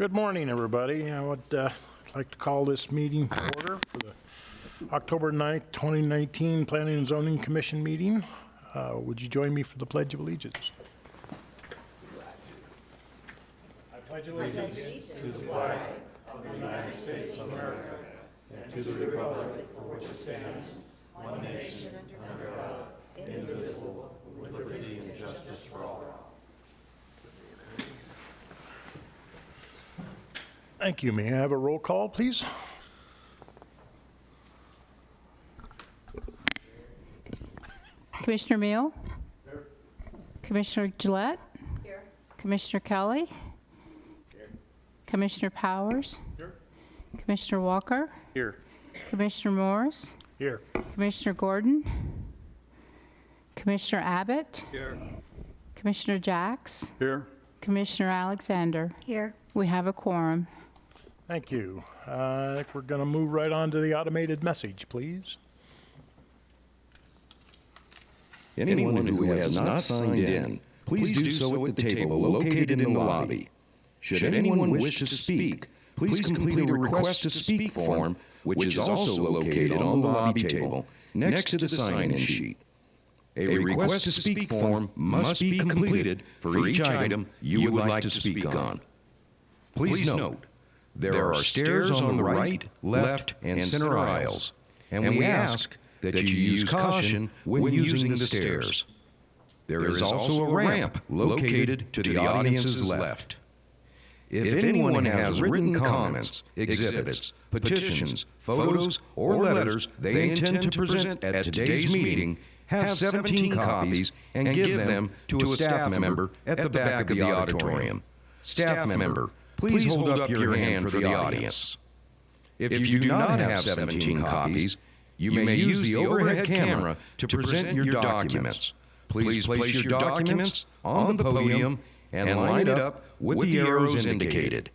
Good morning, everybody. I would like to call this meeting to order for the October 9th, 2019 Planning and Zoning Commission meeting. Would you join me for the Pledge of Allegiance? I pledge allegiance to the flag of the United States of America and to the republic for which it stands, one nation, under God, indivisible, with liberty and justice for all. Thank you. May I have a roll call, please? Commissioner Meal? Here. Commissioner Gillette? Here. Commissioner Kelly? Here. Commissioner Powers? Here. Commissioner Walker? Here. Commissioner Morris? Here. Commissioner Gordon? Commissioner Abbott? Here. Commissioner Jacks? Here. Commissioner Alexander? Here. We have a quorum. Thank you. I think we're going to move right on to the automated message, please. Anyone who has not signed in, please do so at the table located in the lobby. Should anyone wish to speak, please complete a request to speak form, which is also located on the lobby table next to the sign-in sheet. A request to speak form must be completed for each item you would like to speak on. Please note, there are stairs on the right, left, and center aisles, and we ask that you use caution when using the stairs. There is also a ramp located to the audience's left. If anyone has written comments, exhibits, petitions, photos, or letters they intend to present at today's meeting, have 17 copies and give them to a staff member at the back of the auditorium. Staff member, please hold up your hand for the audience. If you do not have 17 copies, you may use the overhead camera to present your documents. Please place your documents on the podium and line it up with the arrows indicated.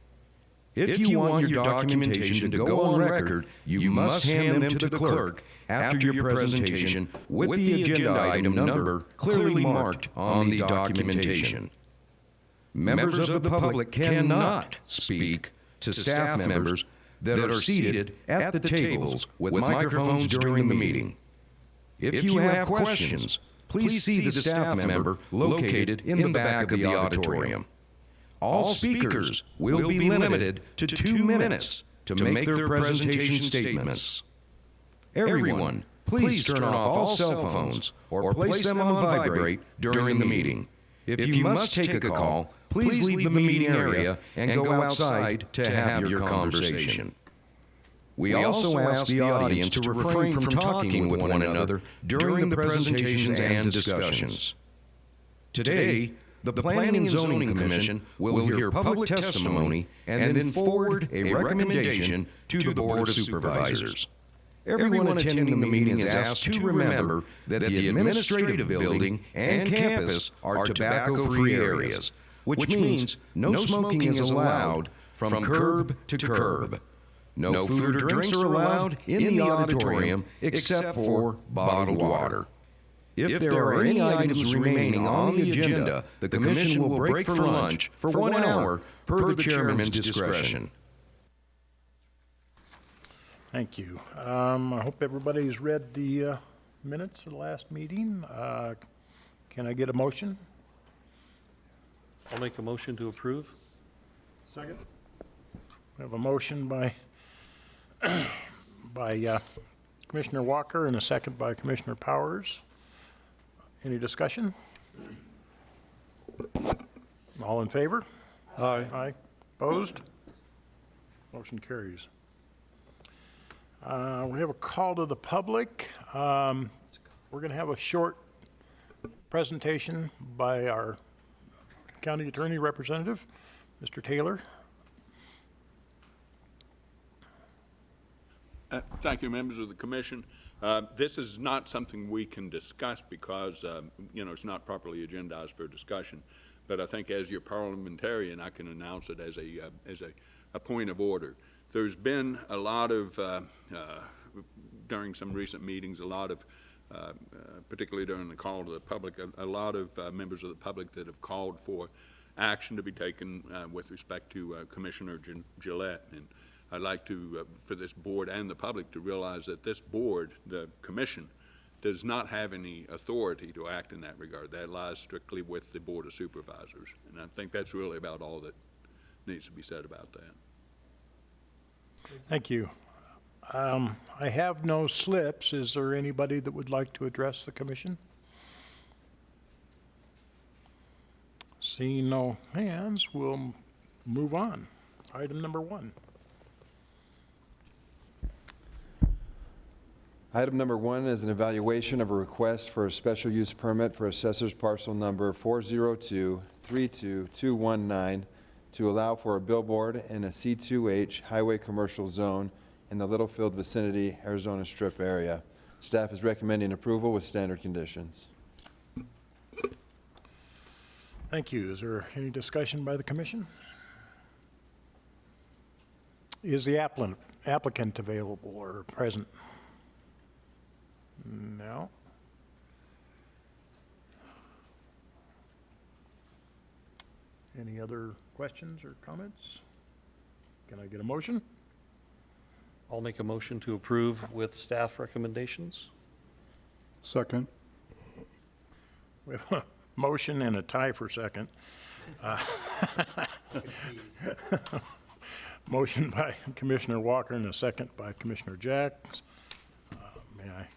If you want your documentation to go on record, you must hand them to the clerk after your presentation with the agenda item number clearly marked on the documentation. Members of the public cannot speak to staff members that are seated at the tables with microphones during the meeting. If you have questions, please see the staff member located in the back of the auditorium. All speakers will be limited to 2 minutes to make their presentation statements. Everyone, please turn off all cell phones or place them on vibrate during the meeting. If you must take a call, please leave the meeting area and go outside to have your conversation. We also ask the audience to refrain from talking with one another during the presentations and discussions. Today, the Planning and Zoning Commission will hear public testimony and then forward a recommendation to the Board of Supervisors. Everyone attending the meeting is asked to remember that the administrative building and campus are tobacco-free areas, which means no smoking is allowed from curb to curb. No food or drinks are allowed in the auditorium except for bottled water. If there are any items remaining on the agenda, the Commission will break for lunch for 1 hour per the Chairman's discretion. Thank you. I hope everybody's read the minutes of the last meeting. Can I get a motion? I'll make a motion to approve. Second. We have a motion by Commissioner Walker and a second by Commissioner Powers. Any discussion? All in favor? Aye. Aye. Opposed? Motion carries. We have a call to the public. We're going to have a short presentation by our County Attorney Representative, Mr. Taylor. Thank you, members of the commission. This is not something we can discuss because, it's not properly agendized for discussion. But I think as your parliamentarian, I can announce it as a point of order. There's been a lot of, during some recent meetings, a lot of, particularly during the call to the public, a lot of members of the public that have called for action to be taken with respect to Commissioner Gillette. And I'd like to, for this board and the public to realize that this board, the commission, does not have any authority to act in that regard. That lies strictly with the Board of Supervisors. And I think that's really about all that needs to be said about that. Thank you. I have no slips. Is there anybody that would like to address the commission? Seeing no hands, we'll move on. Item number 1. Item number 1 is an evaluation of a request for a special use permit for assessor's parcel number 402-32219 to allow for a billboard in a C2H highway commercial zone in the Littlefield vicinity, Arizona Strip area. Staff is recommending approval with standard conditions. Thank you. Is there any discussion by the commission? Is the applicant available or present? No. Any other questions or comments? Can I get a motion? I'll make a motion to approve with staff recommendations. Second. We have a motion and a tie for second. Motion by Commissioner Walker and a second by Commissioner Jacks. May I?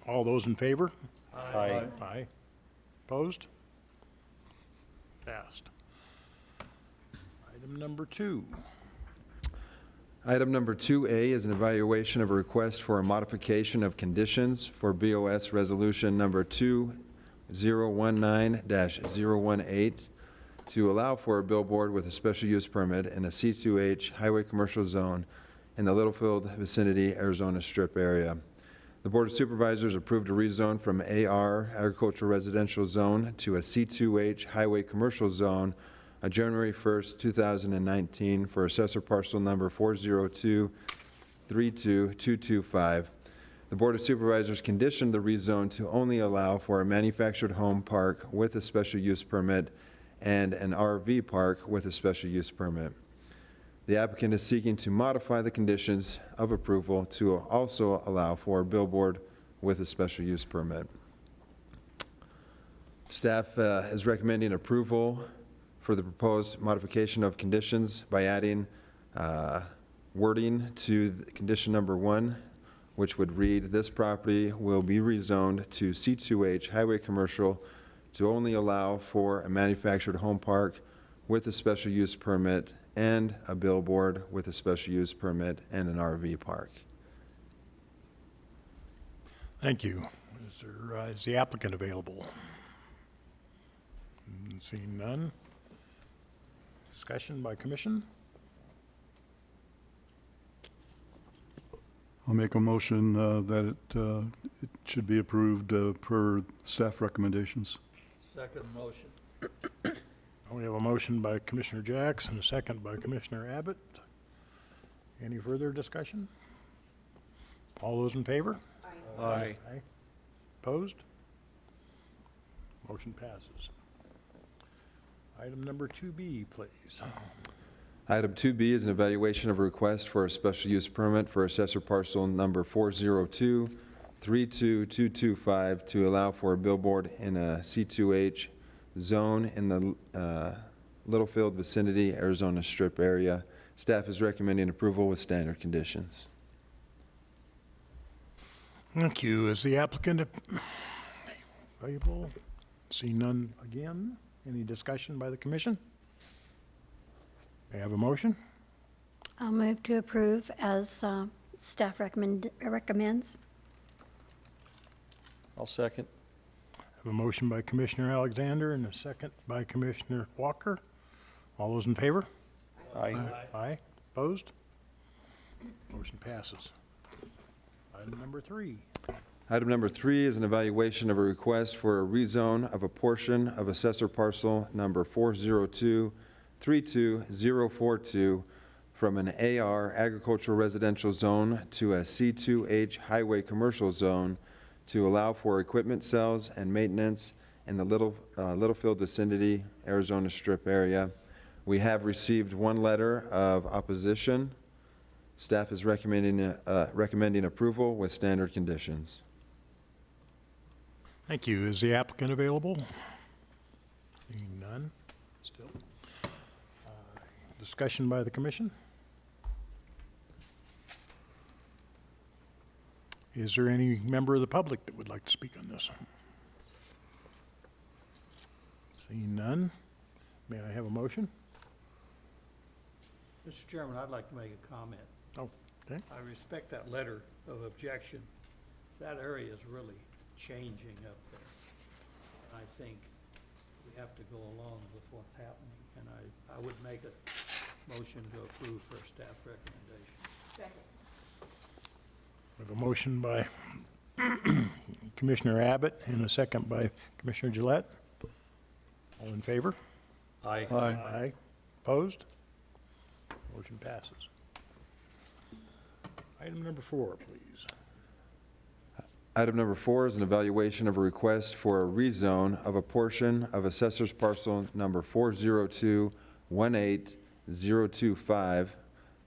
All those in favor? Aye. Aye. Opposed? Passed. Item number 2. Item number 2A is an evaluation of a request for a modification of conditions for BOS Resolution number 2019-018 to allow for a billboard with a special use permit in a C2H highway commercial zone in the Littlefield vicinity, Arizona Strip area. The Board of Supervisors approved a rezone from AR Agricultural Residential Zone to a C2H highway commercial zone on January 1st, 2019 for assessor parcel number 402-32225. The Board of Supervisors conditioned the rezone to only allow for a manufactured home park with a special use permit and an RV park with a special use permit. The applicant is seeking to modify the conditions of approval to also allow for a billboard with a special use permit. Staff is recommending approval for the proposed modification of conditions by adding wording to condition number 1, which would read, "This property will be rezoned to C2H highway commercial to only allow for a manufactured home park with a special use permit and a billboard with a special use permit and an RV park." Thank you. Is the applicant available? Seeing none. Discussion by commission? I'll make a motion that it should be approved per staff recommendations. Second motion. We have a motion by Commissioner Jacks and a second by Commissioner Abbott. Any further discussion? All those in favor? Aye. Aye. Opposed? Motion passes. Item number 2B, please. Item 2B is an evaluation of a request for a special use permit for assessor parcel number 402-32225 to allow for a billboard in a C2H zone in the Littlefield vicinity, Arizona Strip area. Staff is recommending approval with standard conditions. Thank you. Is the applicant available? See none again. Any discussion by the commission? May I have a motion? I'll move to approve as staff recommends. I'll second. I have a motion by Commissioner Alexander and a second by Commissioner Walker. All those in favor? Aye. Aye. Opposed? Motion passes. Item number 3. Item number 3 is an evaluation of a request for a rezone of a portion of assessor parcel number 402-32042 from an AR agricultural residential zone to a C2H highway commercial zone to allow for equipment sales and maintenance in the Littlefield vicinity, Arizona Strip area. We have received one letter of opposition. Staff is recommending approval with standard conditions. Thank you. Is the applicant available? Seeing none, still. Discussion by the commission? Is there any member of the public that would like to speak on this? Seeing none, may I have a motion? Mr. Chairman, I'd like to make a comment. Oh, okay. I respect that letter of objection. That area is really changing up there. I think we have to go along with what's happening, and I would make a motion to approve for a staff recommendation. Second. We have a motion by Commissioner Abbott and a second by Commissioner Gillette. All in favor? Aye. Aye. Opposed? Motion passes. Item number 4, please. Item number 4 is an evaluation of a request for a rezone of a portion of Assessor's Parcel Number 402-18025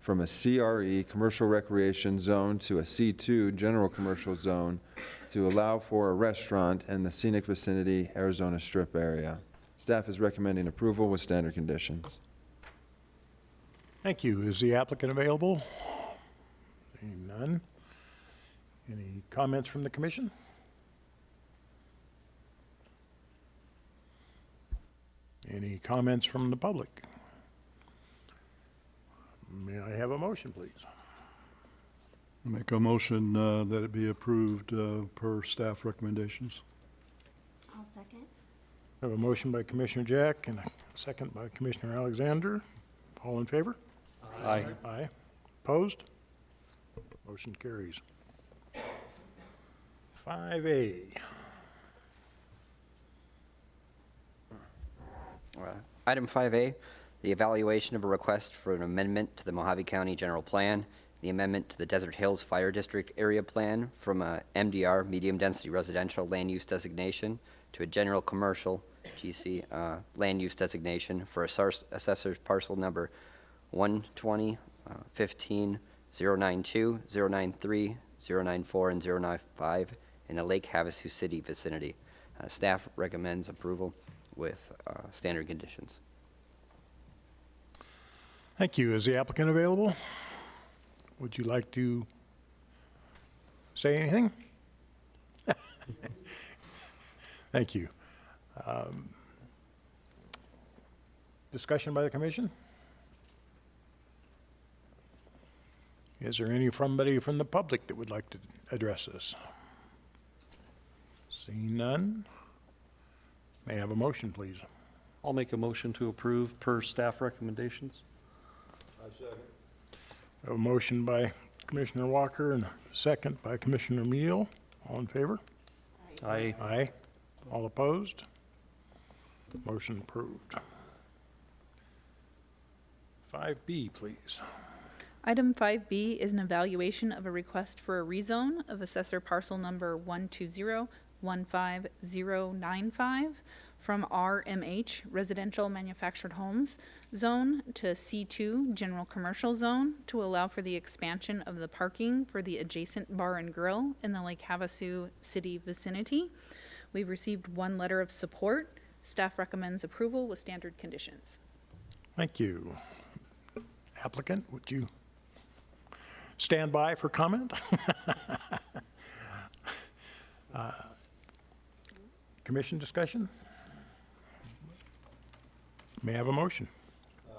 from a CRE Commercial Recreation Zone to a C2 General Commercial Zone to allow for a restaurant in the scenic vicinity, Arizona Strip area. Staff is recommending approval with standard conditions. Thank you. Is the applicant available? Seeing none. Any comments from the commission? Any comments from the public? May I have a motion, please? Make a motion that it be approved per staff recommendations. I'll second. I have a motion by Commissioner Jack and a second by Commissioner Alexander. All in favor? Aye. Aye. Opposed? Motion carries. 5A. Item 5A, the evaluation of a request for an amendment to the Mojave County General Plan, the amendment to the Desert Hills Fire District Area Plan from a MDR, Medium Density Residential Land Use Designation, to a General Commercial, GC, Land Use Designation for Assessor's Parcel Number 120, 15, 092, 093, 094, and 095 in the Lake Havasu City vicinity. Staff recommends approval with standard conditions. Thank you. Is the applicant available? Would you like to say anything? Thank you. Discussion by the commission? Is there somebody from the public that would like to address this? Seeing none, may I have a motion, please? I'll make a motion to approve per staff recommendations. I have a motion by Commissioner Walker and a second by Commissioner Meal. All in favor? Aye. Aye. All opposed? Motion approved. 5B, please. Item 5B is an evaluation of a request for a rezone of assessor parcel number 120-15095 from RMH Residential Manufactured Homes Zone to C2 General Commercial Zone to allow for the expansion of the parking for the adjacent bar and grill in the Lake Havasu City vicinity. We've received one letter of support. Staff recommends approval with standard conditions. Thank you. Applicant, would you stand by for comment? Commission discussion? May I have a motion? I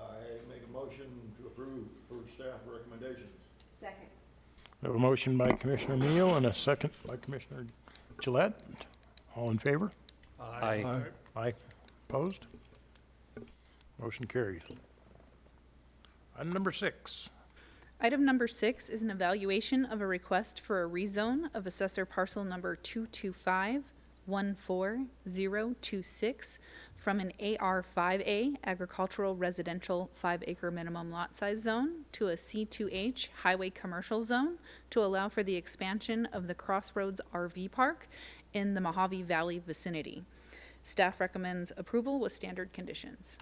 make a motion to approve per staff recommendations. Second. We have a motion by Commissioner Meal and a second by Commissioner Gillette. All in favor? Aye. Aye. Opposed? Motion carries. Item number 6. Item number 6 is an evaluation of a request for a rezone of assessor parcel number 225-14026 from an AR5A agricultural residential 5-acre minimum lot size zone to a C2H highway commercial zone to allow for the expansion of the Crossroads RV Park in the Mojave Valley vicinity. Staff recommends approval with standard conditions.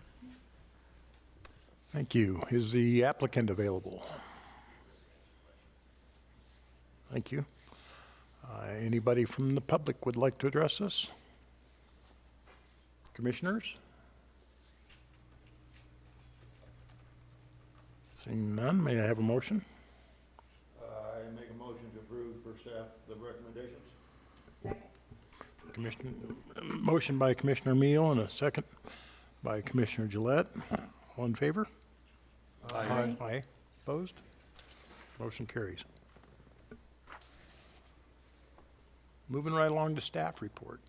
Thank you. Is the applicant available? Thank you. Anybody from the public would like to address us? Commissioners? Seeing none, may I have a motion? I make a motion to approve per staff the recommendations. Commissioner, motion by Commissioner Meal and a second by Commissioner Gillette. All in favor? Aye. Aye. Opposed? Motion carries. Moving right along to staff report.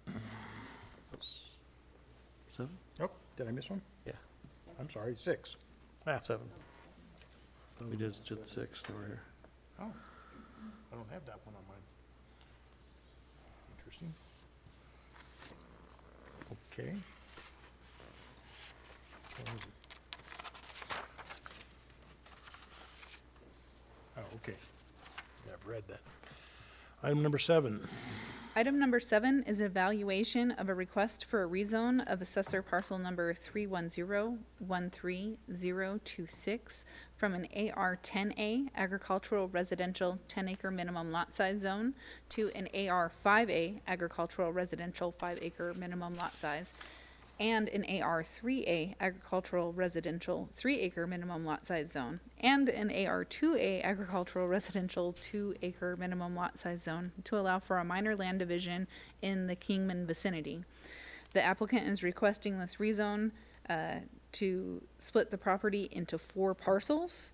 Seven? Oh, did I miss one? Yeah. I'm sorry, 6. Ah, 7. We did 6 over here. oh, I don't have that one on mine. Interesting. Okay. Which one is it? Oh, okay. Yeah, I've read that. Item number 7. Item number 7 is evaluation of a request for a rezone of assessor parcel number 310-13026 from an AR-10A agricultural residential 10-acre minimum lot size zone to an AR-5A agricultural residential 5-acre minimum lot size and an AR-3A agricultural residential 3-acre minimum lot size zone, and an AR-2A agricultural residential 2-acre minimum lot size zone to allow for a minor land division in the Kingman vicinity. The applicant is requesting this rezone to split the property into 4 parcels.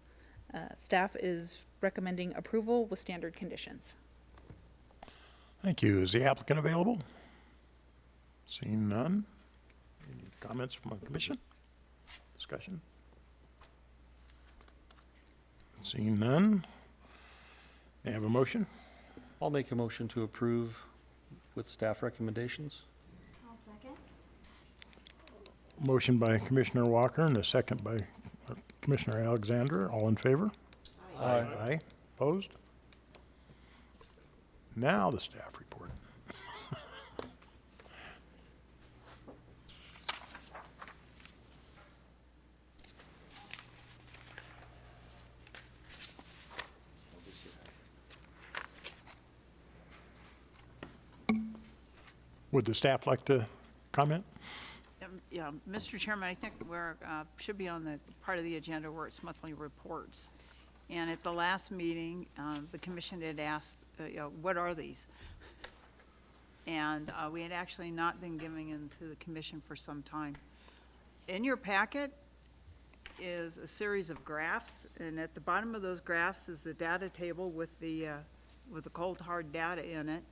Staff is recommending approval with standard conditions. Thank you. Is the applicant available? Seeing none. Any comments from the commission? Discussion? Seeing none. May I have a motion? I'll make a motion to approve with staff recommendations. I'll second. Motion by Commissioner Walker and a second by Commissioner Alexander. All in favor? Aye. Aye. Opposed? Now the staff report. Would the staff like to comment? Yeah, Mr. Chairman, I think we're, should be on the part of the agenda where it's monthly reports. And at the last meeting, the commission had asked, what are these? And we had actually not been giving them to the commission for some time. In your packet is a series of graphs, and at the bottom of those graphs is the data table with the cold hard data in it.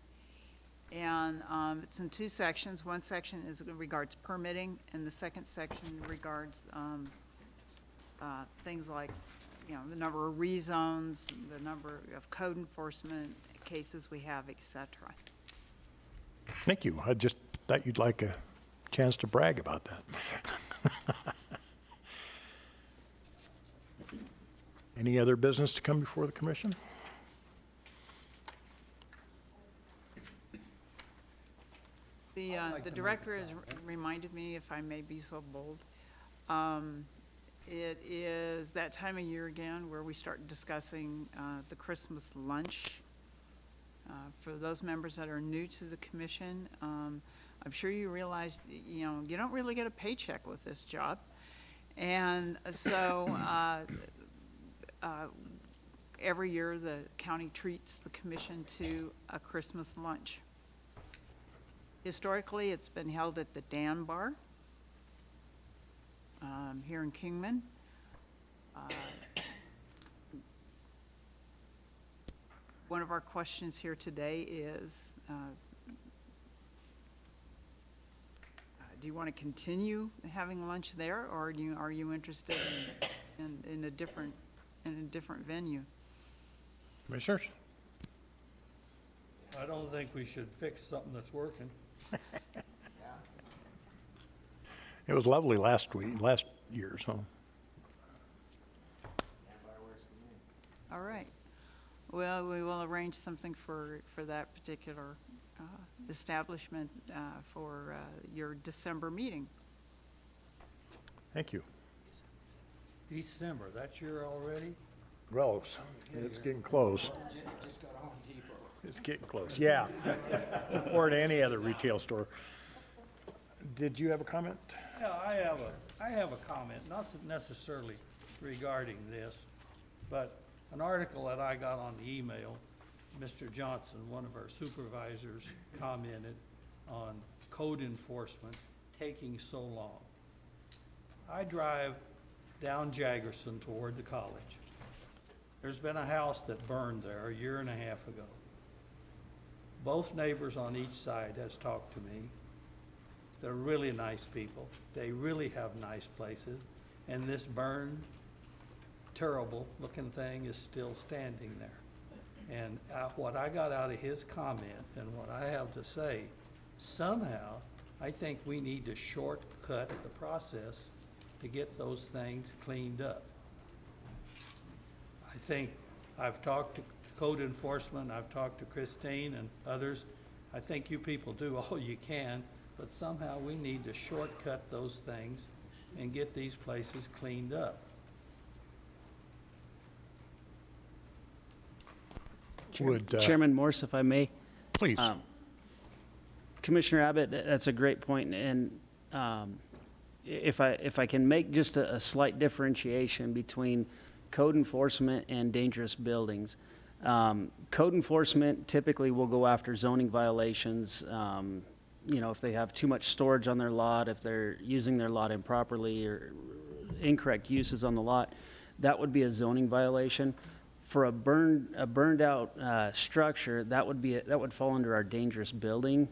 And it's in 2 sections. One section regards permitting, and the second section regards things like, the number of rezones, the number of code enforcement cases we have, et cetera. Thank you. I just thought you'd like a chance to brag about that. Any other business to come before the commission? The director has reminded me, if I may be so bold, it is that time of year again where we start discussing the Christmas lunch. For those members that are new to the commission, I'm sure you realize, you don't really get a paycheck with this job. And so every year the county treats the commission to a Christmas lunch. Historically, it's been held at the Dan Bar here in Kingman. One of our questions here today is, do you want to continue having lunch there, or are you interested in a different venue? Commissioners? I don't think we should fix something that's working. It was lovely last year, so. All right. Well, we will arrange something for that particular establishment for your December meeting. Thank you. December, that's your already? Well, it's getting close. It's getting close, yeah. Or to any other retail store. Did you have a comment? Yeah, I have a comment, not necessarily regarding this, but an article that I got on the email, Mr. Johnson, one of our supervisors, commented on code enforcement taking so long. I drive down Jaggerson toward the college. There's been a house that burned there a year and a half ago. Both neighbors on each side has talked to me. They're really nice people. They really have nice places. And this burned, terrible-looking thing is still standing there. And what I got out of his comment and what I have to say, somehow, I think we need to shortcut the process to get those things cleaned up. I think I've talked to code enforcement, I've talked to Christine and others. I think you people do all you can, but somehow we need to shortcut those things and get these places cleaned up. Chairman Morse, if I may. Please. Commissioner Abbott, that's a great point, and if I can make just a slight differentiation between code enforcement and dangerous buildings. Code enforcement typically will go after zoning violations, if they have too much storage on their lot, if they're using their lot improperly or incorrect uses on the lot, that would be a zoning violation. For a burned out structure, that would fall under our dangerous building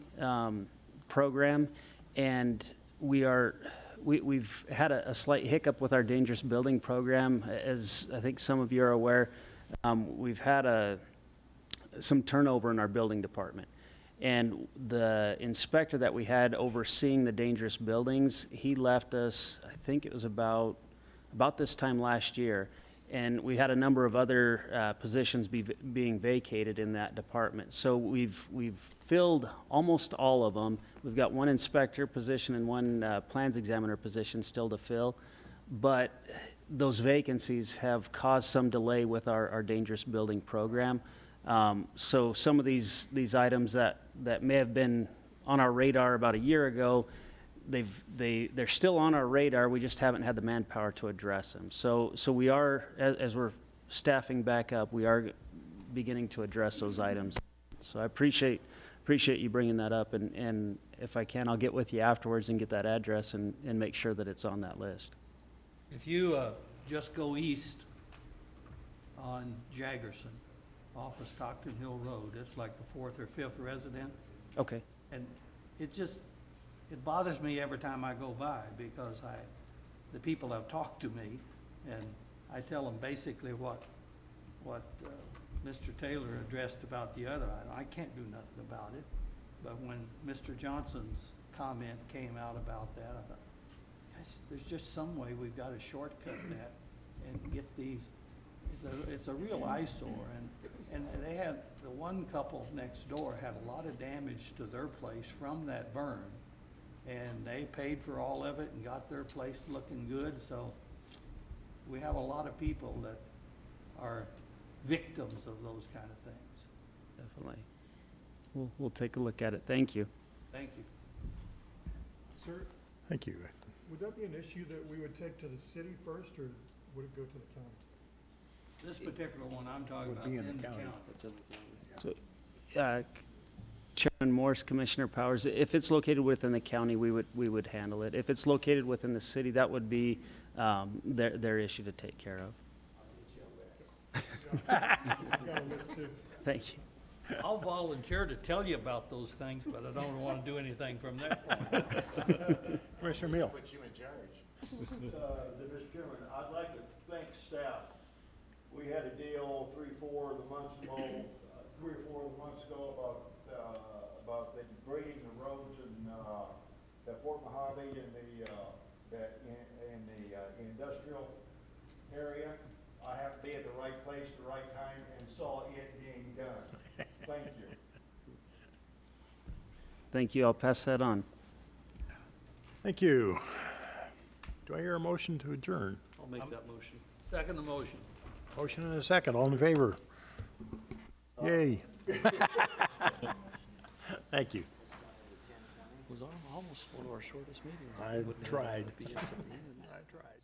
program, and we've had a slight hiccup with our dangerous building program. As I think some of you are aware, we've had some turnover in our building department. And the inspector that we had overseeing the dangerous buildings, he left us, I think it was about this time last year. And we had a number of other positions being vacated in that department. So we've filled almost all of them. We've got one inspector position and one plans examiner position still to fill. But those vacancies have caused some delay with our dangerous building program. So some of these items that may have been on our radar about a year ago, they're still on our radar. We just haven't had the manpower to address them. So we are, as we're staffing back up, we are beginning to address those items. So I appreciate you bringing that up, and if I can, I'll get with you afterwards and get that address and make sure that it's on that list. If you just go east on Jaggerson, off of Stockton Hill Road, it's like the 4th or 5th resident. Okay. And it bothers me every time I go by, because the people have talked to me, and I tell them basically what Mr. Taylor addressed about the other item. I can't do nothing about it, but when Mr. Johnson's comment came out about that, I thought, there's just some way we've got to shortcut that and get these. It's a real eyesore, and they had, the one couple next door had a lot of damage to their place from that burn, and they paid for all of it and got their place looking good. So we have a lot of people that are victims of those kind of things. Definitely. We'll take a look at it. Thank you. Thank you. Sir, Thank you. would that be an issue that we would take to the city first, or would it go to the county? This particular one I'm talking Would about be is in the in the county. county. Chairman Morse, Commissioner Powers, if it's located within the county, we would handle it. If it's located within the city, that would be their issue to take care of. Thank you. I'll volunteer to tell you about those things, but I don't want to do anything from that point. Commissioner Meal. Put you in charge. Mr. Chairman, I'd like to thank staff. We had a deal 3 or 4 months ago about the grading the roads in Fort Mojave and in the industrial area. I happened to be at the right place at the right time and saw it being done. Thank you. Thank you. I'll pass that on. Thank you. Do I hear a motion to adjourn? I'll make that motion. Second the motion. Motion and a second. All in favor? Yay. Thank you. It was almost one of our shortest meetings. I tried. I tried.